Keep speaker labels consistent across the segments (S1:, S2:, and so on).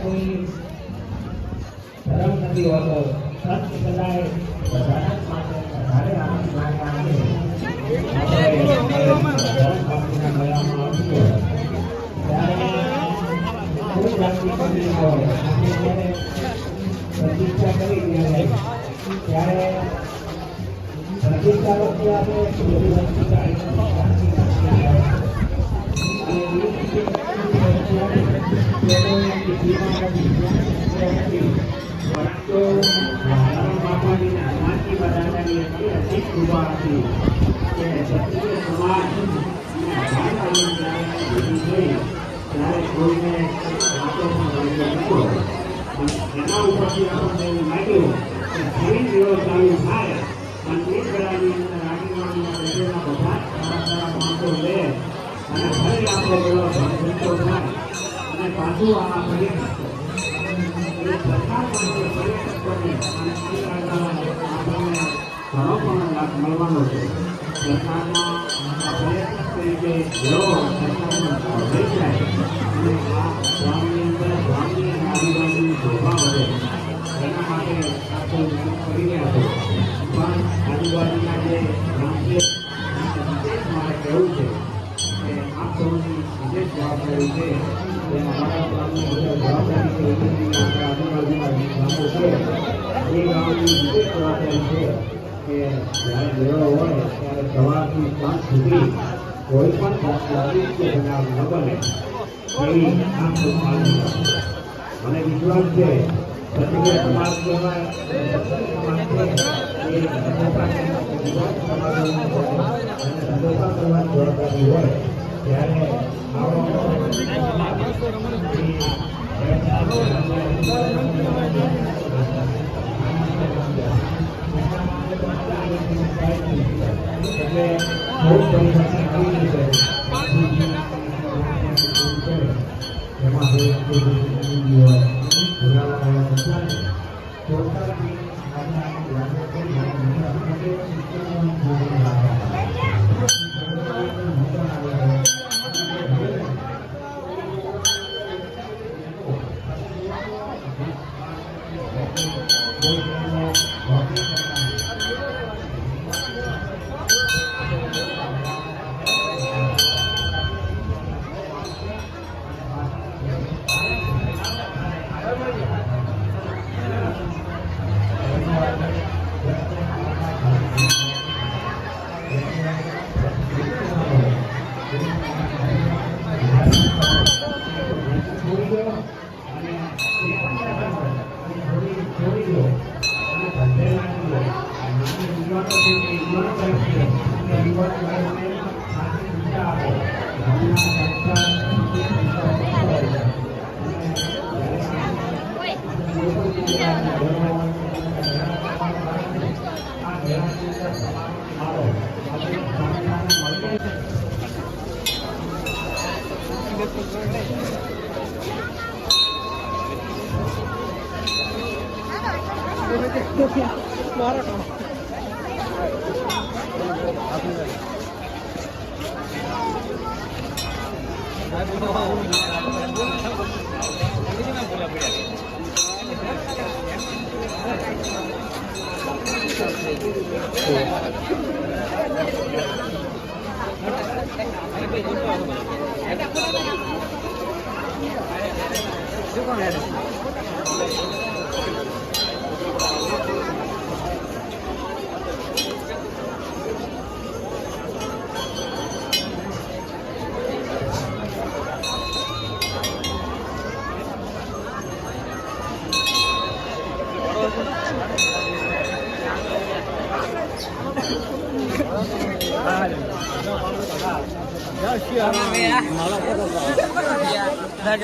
S1: કોઈ ધર્મ નથી હોતો. સત્ય કદાય બધાના જ માટે વધારે આનંદ માટે આવે. ધર્મ બાપુના ગળામાં આવતું હોય ત્યારે કોઈ જાતિ કરવી હોય આપણે જ્યારે પ્રતિષ્ઠા કરી ત્યારે પ્રતિષ્ઠા વખતે આપણે બધી વસ્તુ એના ઉપરથી આપણને એવું લાગ્યું કે ફરી જેવો ચાલુ થાય અને એક વેળાની અંદર આગેવાનીના બધા સારા સારા માણસો લે અને ફરી આપણો પેલો ધંધો થાય અને પાછું આ પર્યટક સરકાર પણ પર્યટકોને આપણને ઘણો પણ લાભ મળવાનો છે. સરકારમાં પર્યટક તરીકે જેવો સરકારમાં થઈ જાય અને આ ગામની અંદર ગામની અને આજુબાજુની શોભા વધે એના માટે આપણે કરી રહ્યા છે. પણ આજુબાજુના જે ગામ છે મારે કહેવું છે કે આપ સૌની વિશેષ જવાબદારી છે. અમારા ગામની જવાબદારી છે આપણા આજુબાજુના ગામો છે એ ગામની વિશેષ જવાબદારી છે કે જ્યારે મેળો હોય ત્યારે સવારથી સાંજ સુધી કોઈ પણ સ્વાદિષ્ટ બનાવ ન બને એવી આમ મને વિશ્વાસ છે. ક્ષત્રિય સમાજ કહેવાય સમાજ છે એ સંતોષા કરવાની જવાબદારી હોય ત્યારે આવો એટલે બહુ પરિવર્તન આવી છે. એમાં હોય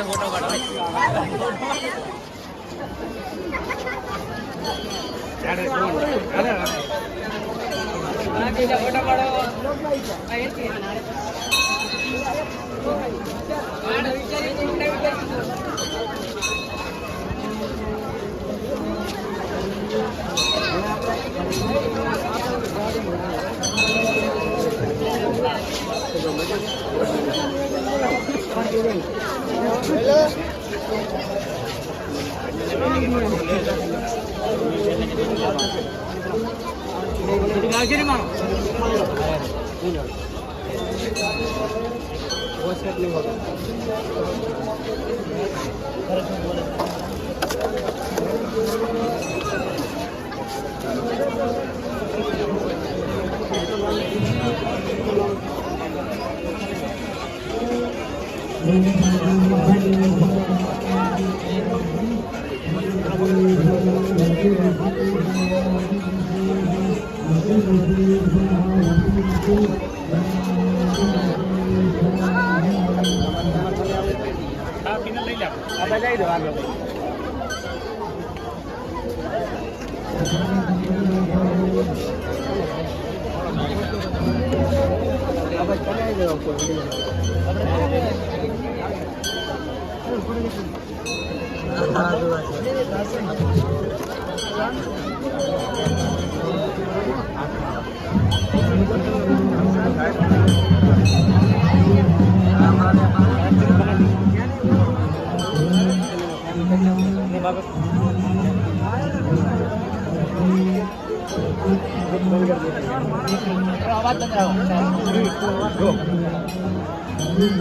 S2: फोटो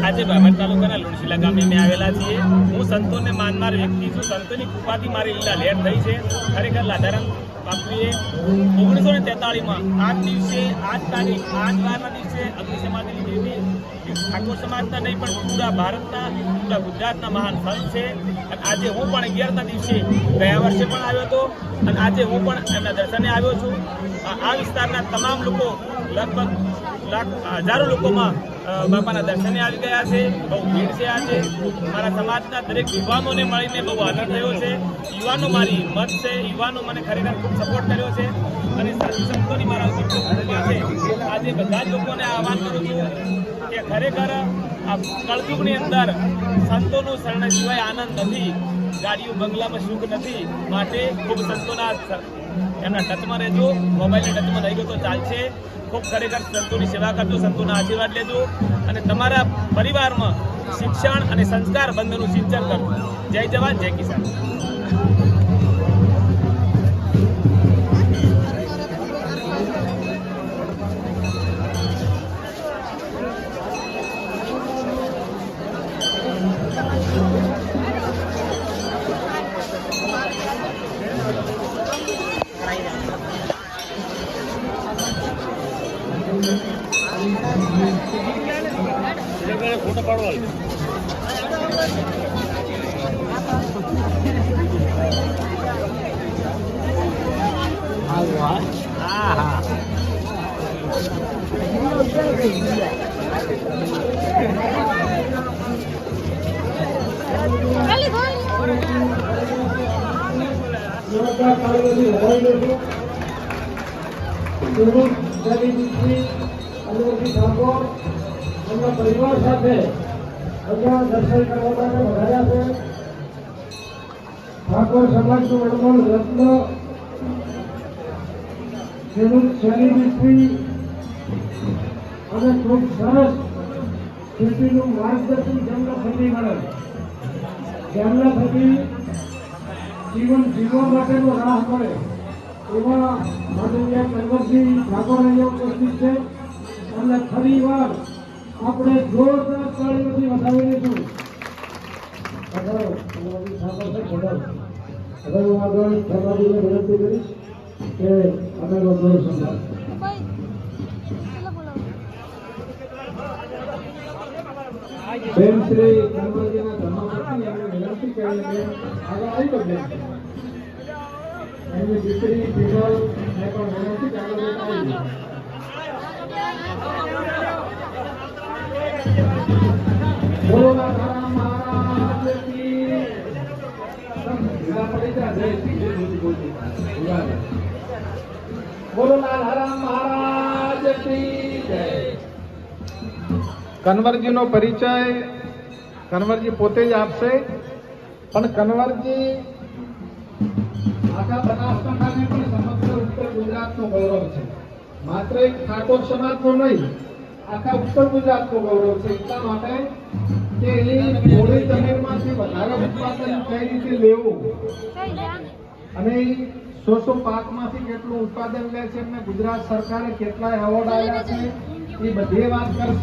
S2: આજે બાબર તાલુકાના લુણશીલા ગામે અમે આવેલા છીએ. હું સંતોને માનનાર વ્યક્તિ છું. સંતોની કૃપાથી મારી લીલા લહેર થઈ છે. ખરેખર લાધારામ બાપુએ 1943માં આ દિવસે આ તારીખ આ વારના દિવસે અગ્નિ સમાધિ લીધી હતી. ઠાકોર સમાજના નહીં પણ પૂરા ભારતના પૂરા ગુજરાતના મહાન સંત છે. અને આજે હું પણ 11ના દિવસે ગયા વર્ષે પણ આવ્યો હતો અને આજે હું પણ એમના દર્શને આવ્યો છું. આ વિસ્તારના તમામ લોકો લગભગ હજારો લોકોમાં બાપાના દર્શને આવી ગયા છે. બહુ ભીડ છે. આજે મારા સમાજના દરેક યુવાનોને મળીને બહુ આનંદ થયો છે. યુવાનો મારી હિંમત છે. યુવાનો મને ખરેખર ખૂબ સપોર્ટ કર્યો છે અને સાધુ સંતોની મારા ઉપર ખૂબ કૃપા છે. આજે બધા જ લોકોને આહવાન કરું છું કે ખરેખર આ કળયુગની અંદર સંતોનું શરણ સિવાય આનંદ નથી. ગાડીઓ બંગલામાં સુખ નથી. માટે ખૂબ સંતોના એમના ટચમાં રહેજો. મોબાઈલના ટચમાં રહી ગયો તો ચાલશે. ખૂબ ખરેખર સંતોની સેવા કરજો. સંતોના આશીર્વાદ લેજો અને તમારા પરિવારમાં શિક્ષણ અને સંસ્કાર બંધનું સિંચન કરજો. જય જવાન જય કિસાન. ફોટો પાડવા
S3: પરિવાર સાથે અહીંયા દર્શન કરવા માટે વધાર્યા છે. ઠાકોર સમાજનું અણમોલ રત્ન ખેડૂત સેલિબ્રિટી અને ખૂબ સરસ ખેતીનું માર્ગદર્શન જેમના થકી મળે, જેમના થકી જીવન જીવવા માટેનો રાહ મળે એવા માનનીય કન્વરસિંહ ઠાકોર અહીંયા ઉપસ્થિત છે. અને ફરી વાર આપણે જોરદાર તાળીઓથી વધાવી લઈશું. હવે હું આગળ સમાધિને વિનંતી કરીશ કે અમે લોકો સંભાળ બેન શ્રી કન્વરજીના ધર્મપત્ની એમને વિનંતી કરીને બેન આગળ આવી બદલે એમની દીકરી પીગલ ને પણ વિનંતી કે આગળ આવી બોલો રામ મહારાજ કી બોલો રામ મહારાજ કી જય.
S4: કન્વરજીનો પરિચય કન્વરજી પોતે જ આપશે, પણ કન્વરજી આખા બનાસકાંઠાને પણ સમગ્ર ઉત્તર ગુજરાતનું ગૌરવ છે. માત્ર એક ઠાકોર સમાજનું નહીં, આખા ઉત્તર ગુજરાતનું ગૌરવ છે. એટલા માટે કે એની થોડી જમીનમાંથી વધારે ઉત્પાદન કઈ રીતે લેવું અને સો પાકમાંથી કેટલું ઉત્પાદન લે છે અને ગુજરાત સરકારે કેટલા એવોર્ડ આવ્યા છે એ બધી વાત કરશે.